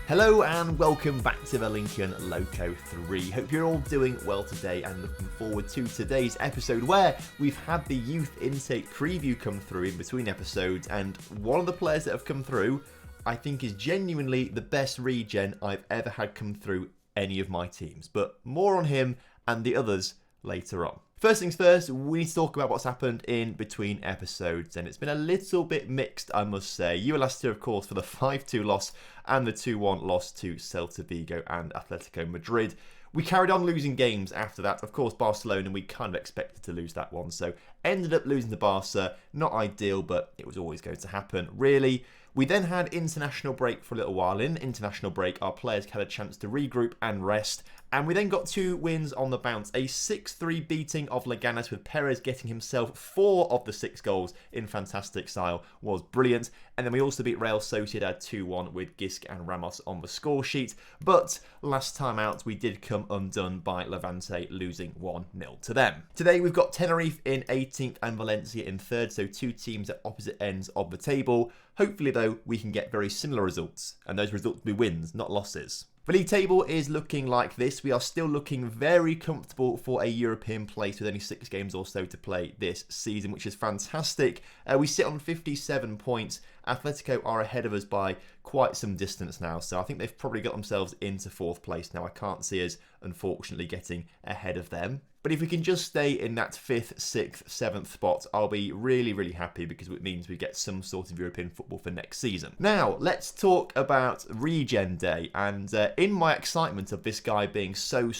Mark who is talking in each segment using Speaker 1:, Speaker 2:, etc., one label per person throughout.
Speaker 1: Hello and welcome back to the Lincoln Loco 3. Hope you're all doing well today and looking forward to today's episode where we've had the youth intake preview come through in between episodes, and one of the players that have come through I think is genuinely the best regen I've ever had come through any of my teams, but more on him and the others later on. First things first, we need to talk about what's happened in between episodes, and it's been a little bit mixed, I must say. You were last year, of course, for the 5-2 loss and the 2-1 loss to Celta Vigo and Atletico Madrid. We carried on losing games after that. Of course, Barcelona, we kind of expected to lose that one, so ended up losing to Barca. Not ideal, but it was always going to happen, really. We then had international break for a little while. In international break, our players had a chance to regroup and rest, and we then got 2 wins on the bounce. A 6-3 beating of Leganes with Perez getting himself 4 of the 6 goals in fantastic style was brilliant. And then we also beat Real Sociedad 2-1 with Gisk and Ramos on the score sheet. But last time out, we did come undone by Levante, losing 1-0 to them. Today, we've got Tenerife in 18th and Valencia in 3rd, so 2 teams at opposite ends of the table. Hopefully, though, we can get very similar results, and those results will be wins, not losses. The league table is looking like this. We are still looking very comfortable for a European place with only 6 games or so to play this season, which is fantastic. We sit on 57 points. Atletico are ahead of us by quite some distance now, so I think they've probably got themselves into 4th place now. I can't see us, unfortunately, getting ahead of them. But if we can just stay in that 5th, 6th, 7th spot, I'll be really, really happy because it means we get some sort of European football for next season. Now, let's talk about Regen Day. And in my excitement of this guy being so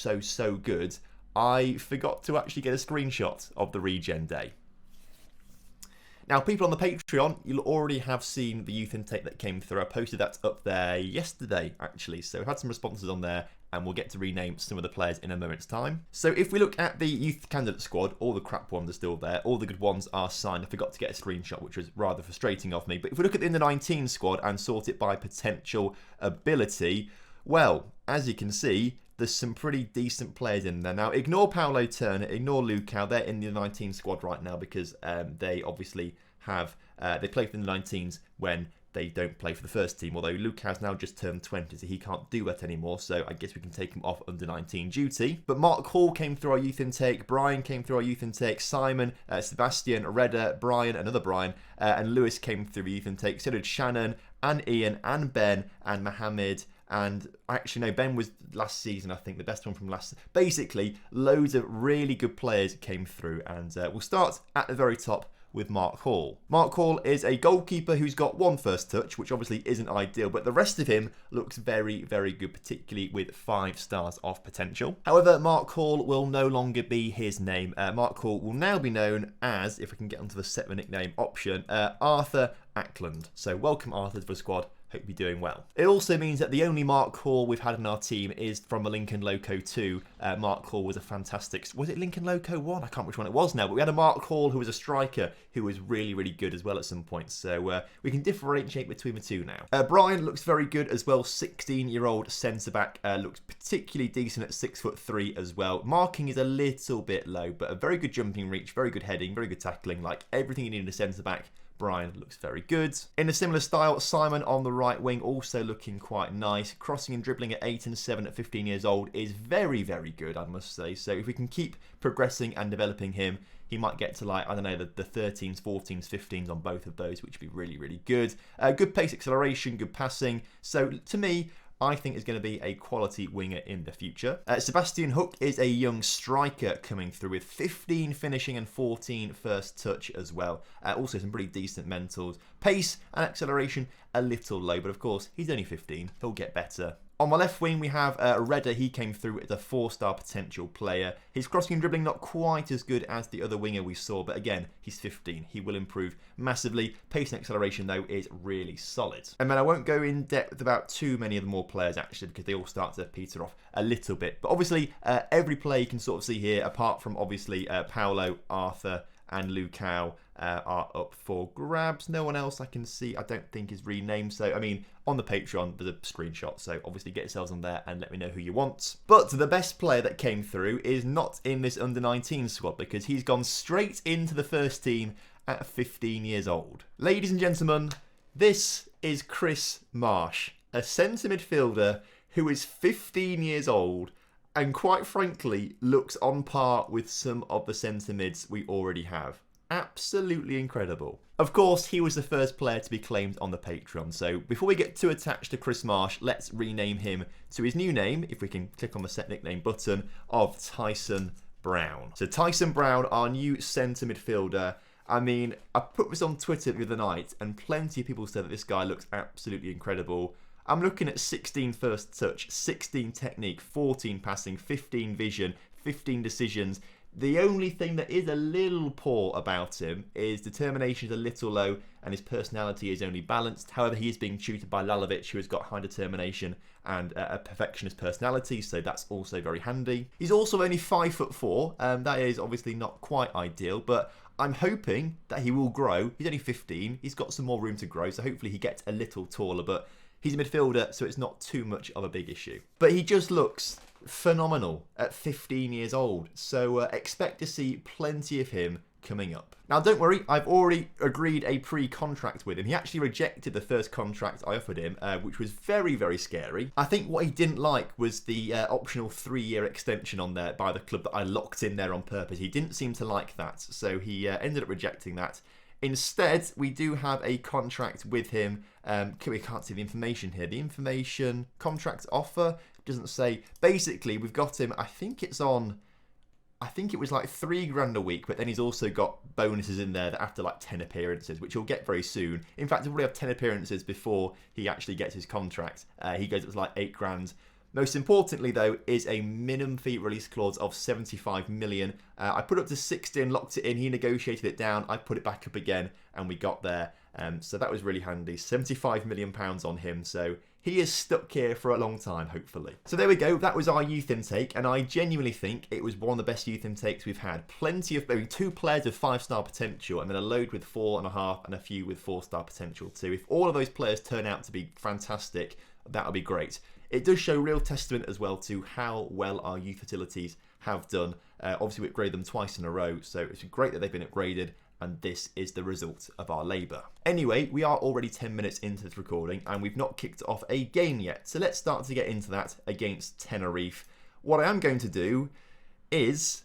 Speaker 1: good, I forgot to actually get a screenshot of the Regen Day. Now, people on the Patreon, you'll already have seen the youth intake that came through. I posted that up there yesterday, actually. So we've had some responses on there, and we'll get to rename some of the players in a moment's time. So if we look at the youth candidate squad, all the crap ones are still there. All the good ones are signed. I forgot to get a screenshot, which was rather frustrating of me. But if we look at the under-19 squad and sort it by potential ability, well, as you can see, there's some pretty decent players in there. Now, ignore Paulo Turner, ignore Lucao. They're in the 19 squad right now because they obviously have... they play for the 19s when they don't play for the first team, although Lucao's now just turned 20, so he can't do that anymore, so I guess we can take him off under 19 duty. But Mark Hall came through our youth intake, Brian came through our youth intake, Simon, Sebastian, Redder, Brian, another Brian, and Lewis came through the youth intake, so did Shannon, and Ian, and Ben, and Mohammed, and actually no, Ben was last season, I think, the best one from last. Basically, loads of really good players came through, and we'll start at the very top with Mark Hall. Mark Hall is a goalkeeper who's got 1 first touch, which obviously isn't ideal, but the rest of him looks very, very good, particularly with 5 stars of potential. However, Mark Hall will no longer be his name. Mark Hall will now be known as, if we can get onto the set the nickname option, Arthur Ackland. So welcome Arthur to the squad. Hope you're doing well. It also means that the only Mark Hall we've had in our team is from the Lincoln Loco 2. Mark Hall was a fantastic... Was it Lincoln Loco 1? I can't remember which one it was now, but we had a Mark Hall who was a striker who was really, really good as well at some points. So we can differentiate between the 2 now. Brian looks very good as well. 16-year-old centre-back. Looks particularly decent at 6'3" as well. Marking is a little bit low, but a very good jumping reach, very good heading, very good tackling. Like everything you need in a centre-back. Brian looks very good. In a similar style, Simon on the right wing also looking quite nice. Crossing and dribbling at 8 and 7 at 15 years old is very, very good, I must say. So if we can keep progressing and developing him, he might get to, like, I don't know, the 13s, 14s, 15s on both of those, which would be really, really good. Good pace acceleration, good passing. So to me, I think is going to be a quality winger in the future. Sebastian Hook is a young striker coming through with 15 finishing and 14 first touch as well. Also some pretty decent mentals. Pace and acceleration a little low, but of course he's only 15. He'll get better. On my left wing, we have Redder. He came through as a 4-star potential player. His crossing and dribbling not quite as good as the other winger we saw, but again, he's 15. He will improve massively. Pace and acceleration, though, is really solid. And then I won't go in depth about too many of the more players, actually, because they all start to peter off a little bit. But obviously, every player you can sort of see here, apart from obviously Paulo, Arthur, and Lucao, are up for grabs. No one else I can see, I don't think, is renamed. So, I mean, on the Patreon, there's a screenshot. So, obviously, get yourselves on there and let me know who you want. But the best player that came through is not in this under-19 squad because he's gone straight into the first team at 15 years old. Ladies and gentlemen, this is Chris Marsh. A centre midfielder who is 15 years old and quite frankly looks on par with some of the centre mids we already have. Absolutely incredible. Of course, he was the first player to be claimed on the Patreon, so before we get too attached to Chris Marsh, let's rename him to his new name, if we can click on the set nickname button, of Tyson Brown. So Tyson Brown, our new centre midfielder. I mean, I put this on Twitter the other night, and plenty of people said that this guy looks absolutely incredible. I'm looking at 16 first touch, 16 technique, 14 passing, 15 vision, 15 decisions. The only thing that is a little poor about him is determination is a little low and his personality is only balanced. However, he is being tutored by Lalovic, who has got high determination and a perfectionist personality, so that's also very handy. He's also only 5'4", that is obviously not quite ideal, but I'm hoping that he will grow. He's only 15, he's got some more room to grow, so hopefully he gets a little taller, but he's a midfielder, so it's not too much of a big issue. But he just looks phenomenal at 15 years old, so expect to see plenty of him coming up. Now don't worry, I've already agreed a pre-contract with him. He actually rejected the first contract I offered him, which was very, very scary. I think what he didn't like was the optional 3-year extension on there by the club that I locked in there on purpose. He didn't seem to like that, so he ended up rejecting that. Instead, we do have a contract with him. We can't see the information here. The information, contract offer, doesn't say. Basically, we've got him, I think it was like $3,000 a week, but then he's also got bonuses in there that after like 10 appearances, which he'll get very soon. In fact, he'll probably have 10 appearances before he actually gets his contract. He goes up to like $8,000. Most importantly, though, is a minimum fee release clause of 75 million. I put it up to 60 and locked it in. He negotiated it down. I put it back up again, and we got there. So that was really handy. 75 million pounds on him. So he is stuck here for a long time, hopefully. So there we go. That was our youth intake, and I genuinely think it was one of the best youth intakes we've had. Plenty of, maybe 2 players with 5-star potential, and then a load with 4.5, and a few with 4-star potential too. If all of those players turn out to be fantastic, that would be great. It does show real testament as well to how well our youth facilities have done. Obviously, we upgraded them twice in a row, so it's great that they've been upgraded, and this is the result of our labour. Anyway, we are already 10 minutes into this recording, and we've not kicked off a game yet, so let's start to get into that against Tenerife. What I am going to do is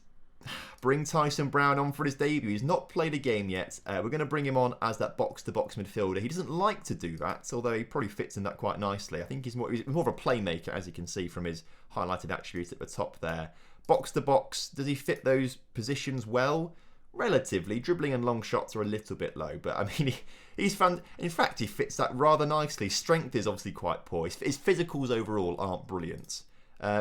Speaker 1: bring Tyson Brown on for his debut. He's not played a game yet. We're going to bring him on as that box-to-box midfielder. He doesn't like to do that, although he probably fits in that quite nicely. I think he's more of a playmaker, as you can see from his highlighted attributes at the top there. Box-to-box, does he fit those positions well? Relatively. Dribbling and long shots are a little bit low, but I mean, he's fun. In fact, he fits that rather nicely. Strength is obviously quite poor. His physicals overall aren't brilliant.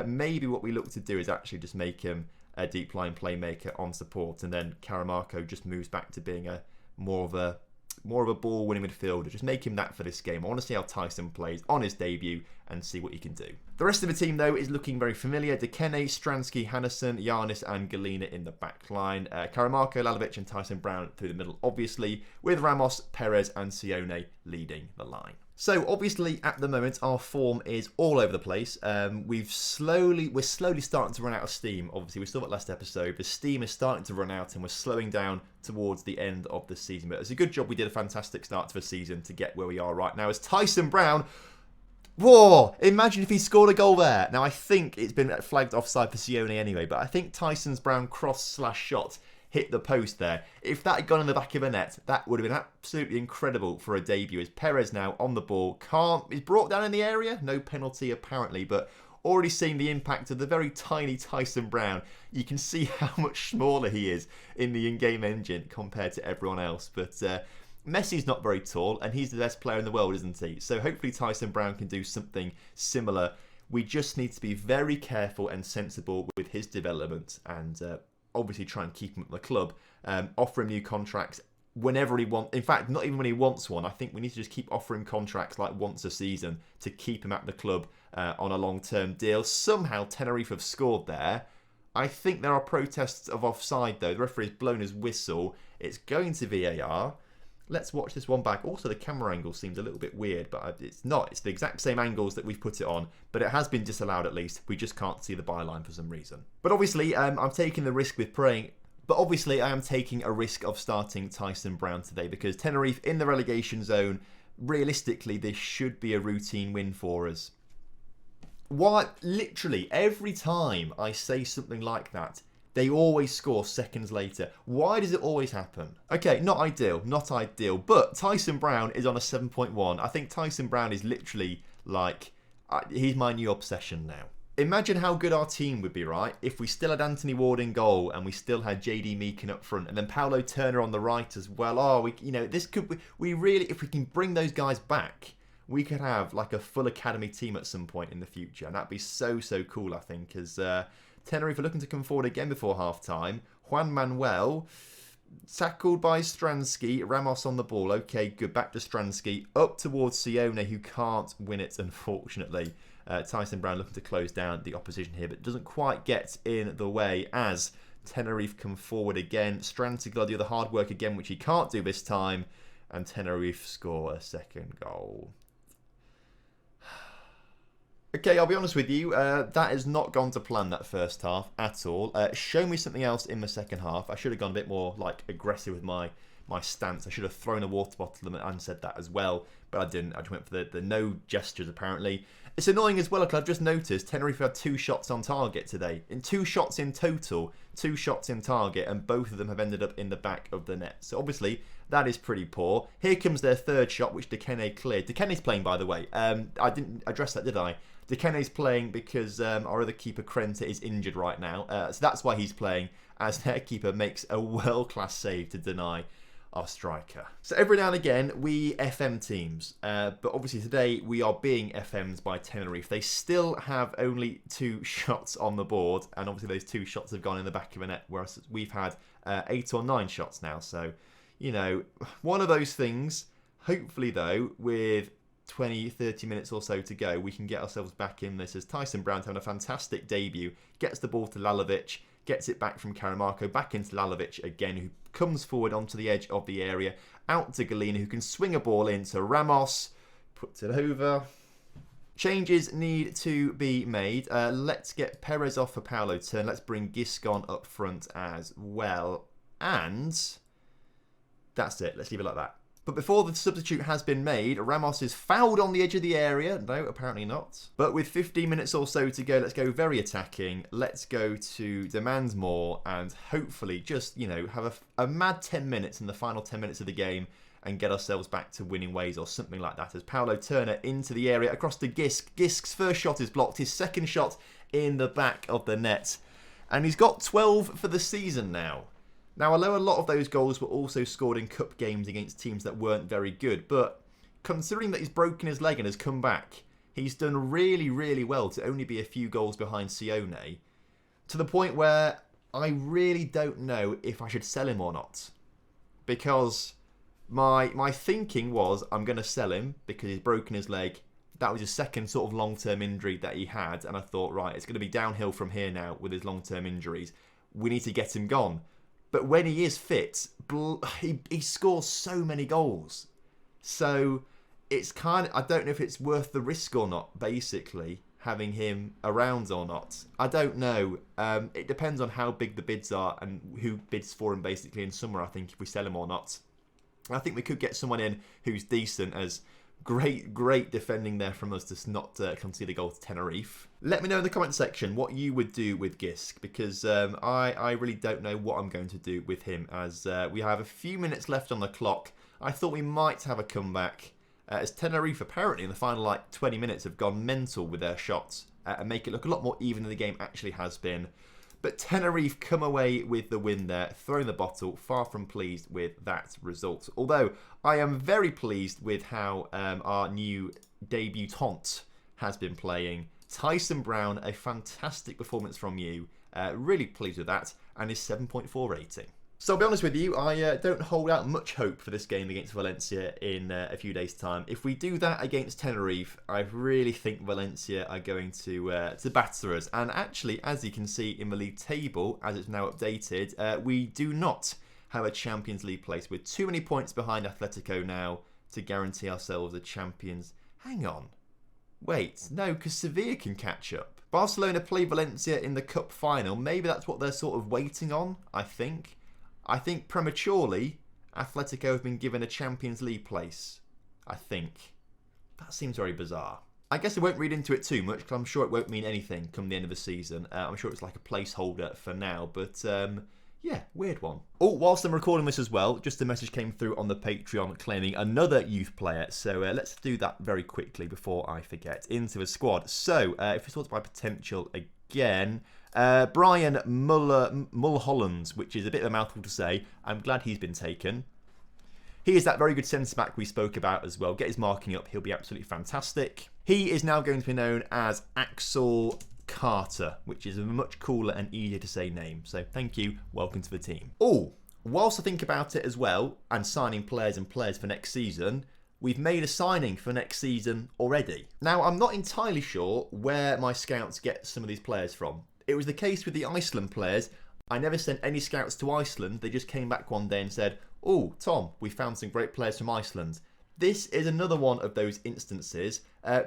Speaker 1: Maybe what we look to do is actually just make him a deep line playmaker on support, and then Caramarco just moves back to being a more of a ball winning midfielder. Just make him that for this game. I want to see how Tyson plays on his debut and see what he can do. The rest of the team, though, is looking very familiar. Dekene, Stransky, Hannesson, Giannis and Galina in the back line. Caramarco, Lalovic and Tyson Brown through the middle, obviously, with Ramos, Perez and Sione leading the line. So obviously at the moment our form is all over the place. We're slowly starting to run out of steam. Obviously we've still got last episode. The steam is starting to run out and we're slowing down towards the end of the season. But it's a good job we did a fantastic start to the season to get where we are right now. As Tyson Brown, whoa! Imagine if he scored a goal there. Now I think it's been flagged offside for Sione anyway, but I think Tyson's Brown cross/shot hit the post there. If that had gone in the back of a net, that would have been absolutely incredible for a debut. As Perez now on the ball, is brought down in the area. No penalty apparently, but already seeing the impact of the very tiny Tyson Brown. You can see how much smaller he is in the in-game engine compared to everyone else. But Messi's not very tall, and he's the best player in the world, isn't he? So hopefully Tyson Brown can do something similar. We just need to be very careful and sensible with his development, and obviously try and keep him at the club, offer him new contracts whenever he wants. In fact, not even when he wants one. I think we need to just keep offering contracts like once a season to keep him at the club on a long-term deal. Somehow Tenerife have scored there. I think there are protests of offside though. The referee's blown his whistle. It's going to VAR. Let's watch this one back. Also, the camera angle seems a little bit weird, but it's not. It's the exact same angles that we've put it on, but it has been disallowed at least. We just can't see the byline for some reason. But obviously, I'm taking the risk with praying. But obviously, I am taking a risk of starting Tyson Brown today because Tenerife in the relegation zone, realistically, this should be a routine win for us. Why? Literally, every time I say something like that, they always score seconds later. Why does it always happen? Okay, not ideal, but Tyson Brown is on a 7.1. I think Tyson Brown is literally like, he's my new obsession now. Imagine how good our team would be, right? If we still had Anthony Ward in goal and we still had JD Meakin up front and then Paulo Turner on the right as well. Oh, this could, we really, if we can bring those guys back, we could have like a full academy team at some point in the future. And that'd be so cool, I think, as Tenerife are looking to come forward again before half-time. Juan Manuel, tackled by Stransky. Ramos on the ball. Okay, good. Back to Stransky. Up towards Sione, who can't win it, unfortunately. Tyson Brown looking to close down the opposition here, but doesn't quite get in the way as Tenerife come forward again. Stransky got to do the hard work again, which he can't do this time. And Tenerife score a second goal. Okay, I'll be honest with you, that has not gone to plan, that first half at all. Show me something else in the second half. I should have gone a bit more like aggressive with my stance. I should have thrown a water bottle and said that as well, but I didn't. I just went for the no gestures, apparently. It's annoying as well, because I've just noticed Tenerife had 2 shots on target today. 2 shots in total, 2 shots in target, and both of them have ended up in the back of the net. So obviously, that is pretty poor. Here comes their third shot, which Dekene cleared. Dekene's playing, by the way. I didn't address that, did I? Dekene's playing because our other keeper, Krenta, is injured right now. So that's why he's playing, as their keeper makes a world-class save to deny our striker. So every now and again, we FM teams. But obviously today, we are being FM'd by Tenerife. They still have only 2 shots on the board. And obviously those 2 shots have gone in the back of the net, whereas we've had 8 or 9 shots now. So, one of those things. Hopefully, though, with 20-30 minutes or so to go, we can get ourselves back in this, as Tyson Brown's having a fantastic debut, gets the ball to Lalovic, gets it back from Karamarko, back into Lalovic again, who comes forward onto the edge of the area, out to Galina, who can swing a ball into Ramos, puts it over. Changes need to be made. Let's get Perez off for Paulo Turner. Let's bring Giscon up front as well. And that's it. Let's leave it like that. But before the substitute has been made, Ramos is fouled on the edge of the area. No, apparently not. But with 15 minutes or so to go, let's go very attacking. Let's go to demand more and hopefully just, have a mad 10 minutes in the final 10 minutes of the game and get ourselves back to winning ways or something like that. As Paulo Turner into the area, across to Gisk. Gisk's first shot is blocked. His second shot in the back of the net. And he's got 12 for the season now. Now, although a lot of those goals were also scored in cup games against teams that weren't very good, but considering that he's broken his leg and has come back, he's done really, really well to only be a few goals behind Sione, to the point where I really don't know if I should sell him or not. Because my thinking was, I'm going to sell him because he's broken his leg. That was his second sort of long-term injury that he had, and I thought, right, it's going to be downhill from here now with his long-term injuries. We need to get him gone. But when he is fit, he scores so many goals. So it's kind of, I don't know if it's worth the risk or not, basically, having him around or not. I don't know. It depends on how big the bids are and who bids for him, basically, in summer, I think, if we sell him or not. I think we could get someone in who's decent, as great defending there from us to not concede a goal to Tenerife. Let me know in the comment section what you would do with Gisk, because I really don't know what I'm going to do with him, as we have a few minutes left on the clock. I thought we might have a comeback, as Tenerife apparently in the final 20 minutes have gone mental with their shots and make it look a lot more even than the game actually has been. But Tenerife come away with the win there, throwing the bottle, far from pleased with that result. Although I am very pleased with how our new debutant has been playing. Tyson Brown, a fantastic performance from you. Really pleased with that, and his 7.4 rating. So I'll be honest with you, I don't hold out much hope for this game against Valencia in a few days' time. If we do that against Tenerife, I really think Valencia are going to batter us. And actually, as you can see in the league table, as it's now updated, we do not have a Champions League place. We're too many points behind Atletico now to guarantee ourselves a Champions... Hang on. Wait, no, because Sevilla can catch up. Barcelona play Valencia in the cup final. Maybe that's what they're sort of waiting on, I think. I think prematurely, Atletico have been given a Champions League place. I think. That seems very bizarre. I guess I won't read into it too much because I'm sure it won't mean anything come the end of the season. I'm sure it's like a placeholder for now, but yeah, weird one. Oh, whilst I'm recording this as well, just a message came through on the Patreon claiming another youth player. So let's do that very quickly before I forget. Into the squad. So if we sort by potential again, Brian Mulholland, which is a bit of a mouthful to say. I'm glad he's been taken. He is that very good centre-back we spoke about as well. Get his marking up. He'll be absolutely fantastic. He is now going to be known as Axel Carter, which is a much cooler and easier to say name. So thank you. Welcome to the team. Oh, whilst I think about it as well, and signing players for next season, we've made a signing for next season already. Now, I'm not entirely sure where my scouts get some of these players from. It was the case with the Iceland players. I never sent any scouts to Iceland. They just came back one day and said, oh, Tom, we found some great players from Iceland. This is another one of those instances.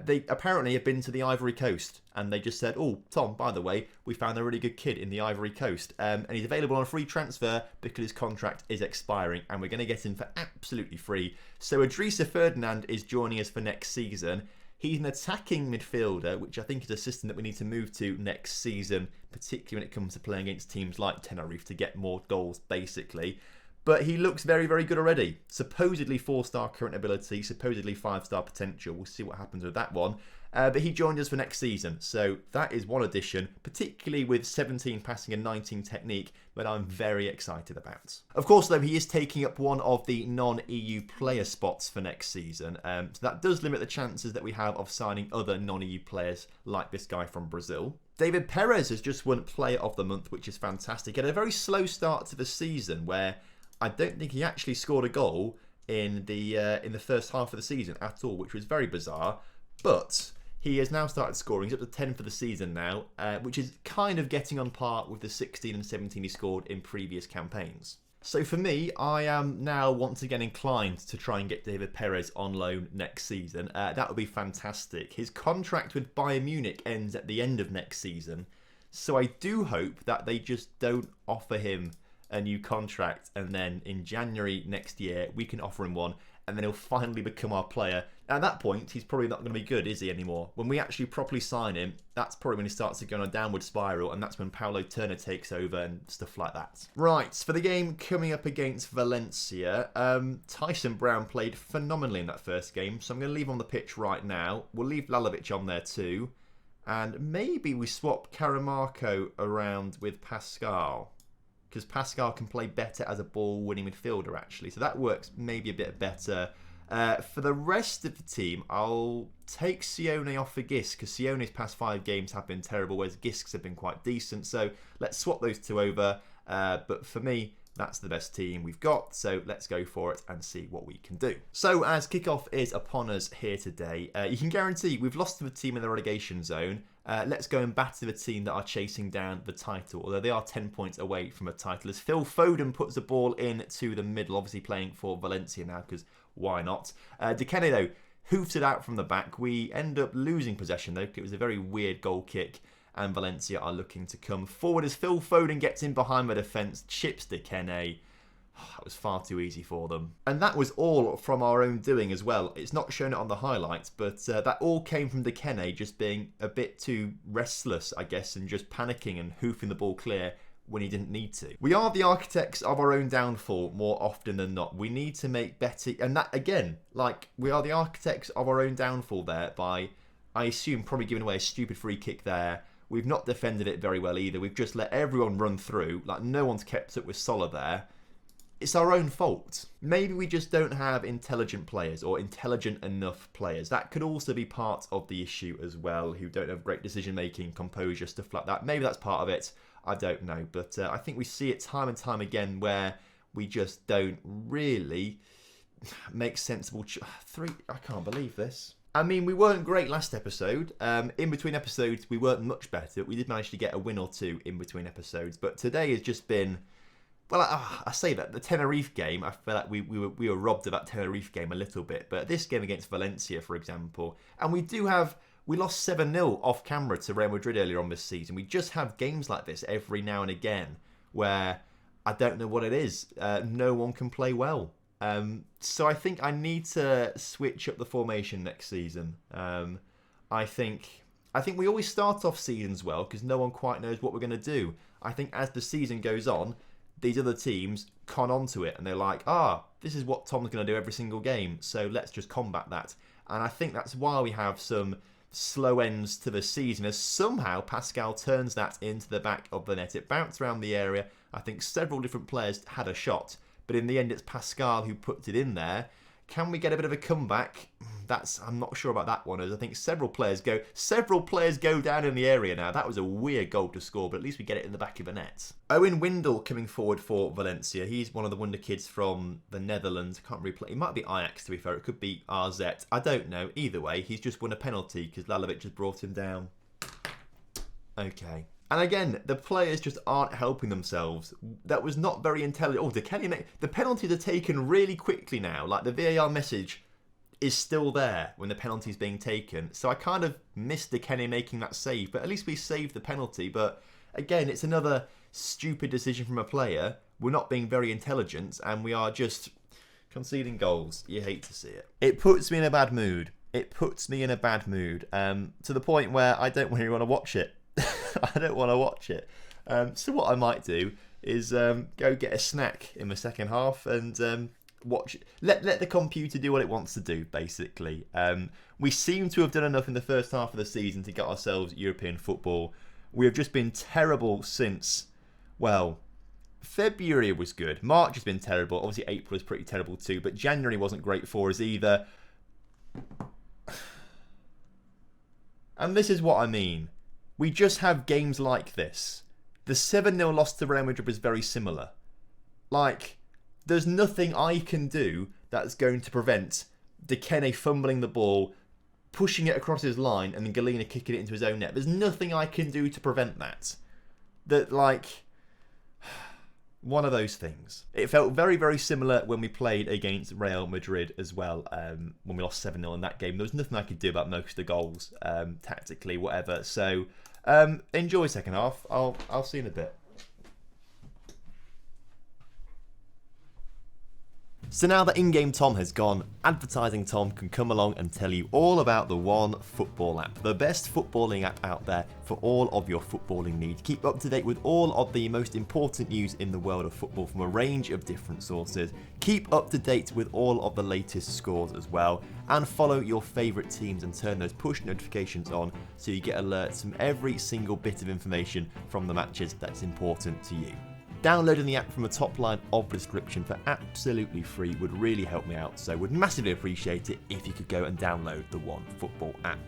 Speaker 1: They apparently have been to the Ivory Coast and they just said, oh, Tom, by the way, we found a really good kid in the Ivory Coast and he's available on a free transfer because his contract is expiring and we're going to get him for absolutely free. So Idrissa Ferdinand is joining us for next season. He's an attacking midfielder, which I think is a system that we need to move to next season, particularly when it comes to playing against teams like Tenerife to get more goals, basically. But he looks very, very good already. Supposedly 4-star current ability, supposedly 5-star potential. We'll see what happens with that one. But he joined us for next season. So that is one addition, particularly with 17 passing and 19 technique, that I'm very excited about. Of course, though, he is taking up one of the non-EU player spots for next season. So that does limit the chances that we have of signing other non-EU players like this guy from Brazil. David Perez has just won Player of the Month, which is fantastic. He had a very slow start to the season where I don't think he actually scored a goal in the first half of the season at all, which was very bizarre. But he has now started scoring. He's up to 10 for the season now, which is kind of getting on par with the 16 and 17 he scored in previous campaigns. So for me, I am now once again inclined to try and get David Perez on loan next season. That would be fantastic. His contract with Bayern Munich ends at the end of next season. So I do hope that they just don't offer him a new contract and then in January next year we can offer him one and then he'll finally become our player. At that point, he's probably not going to be good, is he, anymore? When we actually properly sign him, that's probably when he starts to go on a downward spiral, and that's when Paulo Turner takes over and stuff like that. Right, for the game coming up against Valencia, Tyson Brown played phenomenally in that first game, so I'm going to leave him on the pitch right now. We'll leave Lalovic on there too, and maybe we swap Caramarco around with Pascal, because Pascal can play better as a ball-winning midfielder, actually. So that works maybe a bit better. For the rest of the team, I'll take Sione off for Gisk, because Sione's past 5 games have been terrible, whereas Gisk's have been quite decent. So let's swap those two over. But for me, that's the best team we've got. So let's go for it and see what we can do. So as kickoff is upon us here today, you can guarantee we've lost to the team in the relegation zone. Let's go and batter the team that are chasing down the title, although they are 10 points away from a title. As Phil Foden puts the ball into the middle, obviously playing for Valencia now, because why not? Dikene, though, hoofs it out from the back. We end up losing possession, though, because it was a very weird goal kick, and Valencia are looking to come forward as Phil Foden gets in behind the defence, chips Dikene. That was far too easy for them. And that was all from our own doing as well. It's not shown it on the highlights, but that all came from Dikene just being a bit too restless, I guess, and just panicking and hoofing the ball clear when he didn't need to. We are the architects of our own downfall more often than not. We need to make better... And that, again, like, we are the architects of our own downfall there by, I assume, probably giving away a stupid free kick there. We've not defended it very well either. We've just let everyone run through. Like, no one's kept up with Sola there. It's our own fault. Maybe we just don't have intelligent players or intelligent enough players. That could also be part of the issue as well, who don't have great decision-making, composure, stuff like that. Maybe that's part of it. I don't know. But I think we see it time and time again where we just don't really make sensible... I can't believe this. I mean, we weren't great last episode. In between episodes, we weren't much better. We did manage to get a win or two in between episodes. But today has just been... Well, I say that. The Tenerife game, I feel like we were robbed of that Tenerife game a little bit. But this game against Valencia, for example, and we lost 7-0 off camera to Real Madrid earlier on this season. We just have games like this every now and again where I don't know what it is. No one can play well. So I think I need to switch up the formation next season. I think we always start off seasons well because no one quite knows what we're going to do. I think as the season goes on, these other teams con onto it and they're like, this is what Tom's going to do every single game, so let's just combat that. And I think that's why we have some slow ends to the season, as somehow Pascal turns that into the back of the net. It bounced around the area. I think several different players had a shot, but in the end it's Pascal who puts it in there. Can we get a bit of a comeback? I'm not sure about that one, as I think several players go down in the area now. That was a weird goal to score, but at least we get it in the back of the net. Owen Windle coming forward for Valencia. He's one of the wonder kids from the Netherlands. I can't really play. He might be Ajax, to be fair. It could be RZ. I don't know. Either way, he's just won a penalty because Lalovic has brought him down. Okay. And again, the players just aren't helping themselves. That was not very intelligent. The penalties are taken really quickly now. Like, the VAR message is still there when the penalty's being taken. So I kind of missed Kenny making that save, but at least we saved the penalty. But again, it's another stupid decision from a player. We're not being very intelligent, and we are just conceding goals. You hate to see it. It puts me in a bad mood. To the point where I don't really want to watch it. I don't want to watch it. So what I might do is go get a snack in the second half and watch it. Let the computer do what it wants to do, basically. We seem to have done enough in the first half of the season to get ourselves European football. We have just been terrible since, February was good. March has been terrible. Obviously April is pretty terrible too, but January wasn't great for us either. And this is what I mean. We just have games like this. The 7-0 loss to Real Madrid was very similar. Like, there's nothing I can do that's going to prevent Dekene fumbling the ball, pushing it across his line, and then Galena kicking it into his own net. There's nothing I can do to prevent that. One of those things. It felt very, very similar when we played against Real Madrid as well, when we lost 7-0 in that game. There was nothing I could do about most of the goals, tactically, whatever. So, enjoy second half. I'll see you in a bit. So now that in-game Tom has gone, advertising Tom can come along and tell you all about the One Football app, the best footballing app out there for all of your footballing needs. Keep up to date with all of the most important news in the world of football from a range of different sources. Keep up to date with all of the latest scores as well, and follow your favourite teams and turn those push notifications on so you get alerts from every single bit of information from the matches that's important to you. Downloading the app from the top line of the description for absolutely free would really help me out, so would massively appreciate it if you could go and download the One Football app.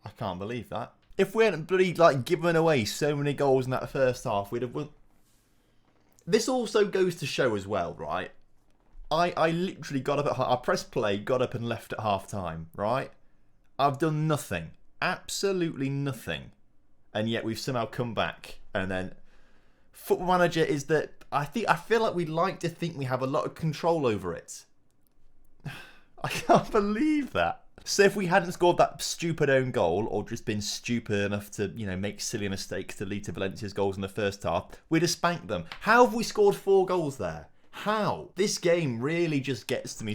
Speaker 1: I can't believe that. If we hadn't bloody given away so many goals in that first half, we'd have. This also goes to show as well, right? I literally got up I pressed play, got up and left at half time, right? I've done nothing, absolutely nothing, and yet we've somehow come back. And then Football Manager is that I feel like we like to think we have a lot of control over it. I can't believe that. So if we hadn't scored that stupid own goal, or just been stupid enough to, make silly mistakes to lead to Valencia's goals in the first half, we'd have spanked them. How have we scored 4 goals there? How? This game really just gets to me.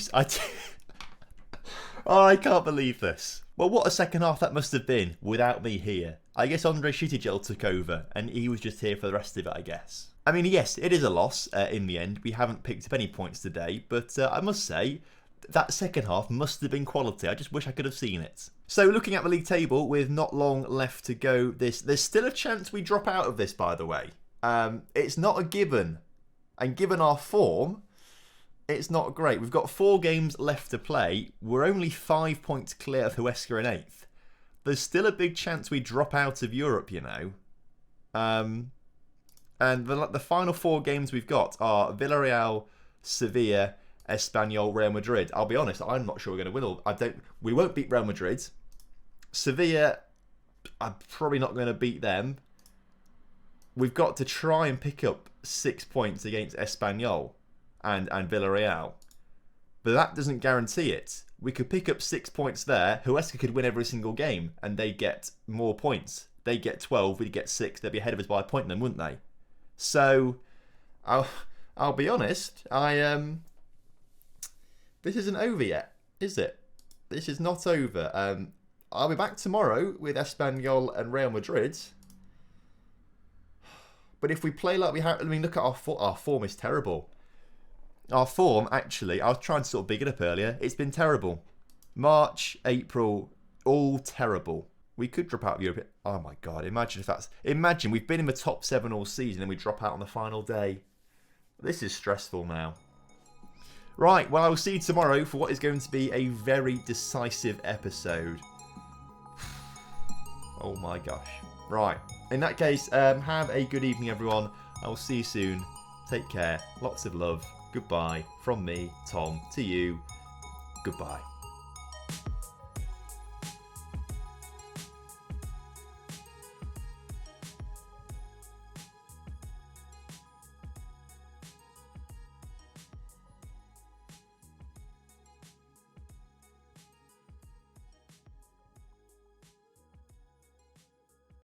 Speaker 1: I can't believe this. Well, what a second half that must have been without me here. I guess Andre Shittigel took over, and he was just here for the rest of it, I guess. I mean, yes, it is a loss in the end. We haven't picked up any points today, but I must say, that second half must have been quality. I just wish I could have seen it. So looking at the league table with not long left to go, there's still a chance we drop out of this, by the way. It's not a given. And given our form, it's not great. We've got 4 games left to play. We're only 5 points clear of Huesca in 8th. There's still a big chance we drop out of Europe, you know. And the final 4 games we've got are Villarreal, Sevilla, Espanyol, Real Madrid. I'll be honest, I'm not sure we're going to win. We won't beat Real Madrid. Sevilla, I'm probably not going to beat them. We've got to try and pick up 6 points against Espanyol and Villarreal. But that doesn't guarantee it. We could pick up 6 points there. Huesca could win every single game and they get more points. They get 12, we get 6. They'd be ahead of us by a point then, wouldn't they? So, I'll be honest, this isn't over yet, is it? This is not over. I'll be back tomorrow with Espanyol and Real Madrid. But if we play like we have, I mean, look at our form is terrible. Our form, actually, I was trying to sort of big it up earlier. It's been terrible. March, April, all terrible. We could drop out of Europe. Oh my God, imagine we've been in the top 7 all season and we drop out on the final day. This is stressful now. Right, well, I will see you tomorrow for what is going to be a very decisive episode. Oh my gosh. Right, in that case, have a good evening, everyone. I will see you soon. Take care. Lots of love. Goodbye. From me, Tom, to you. Goodbye.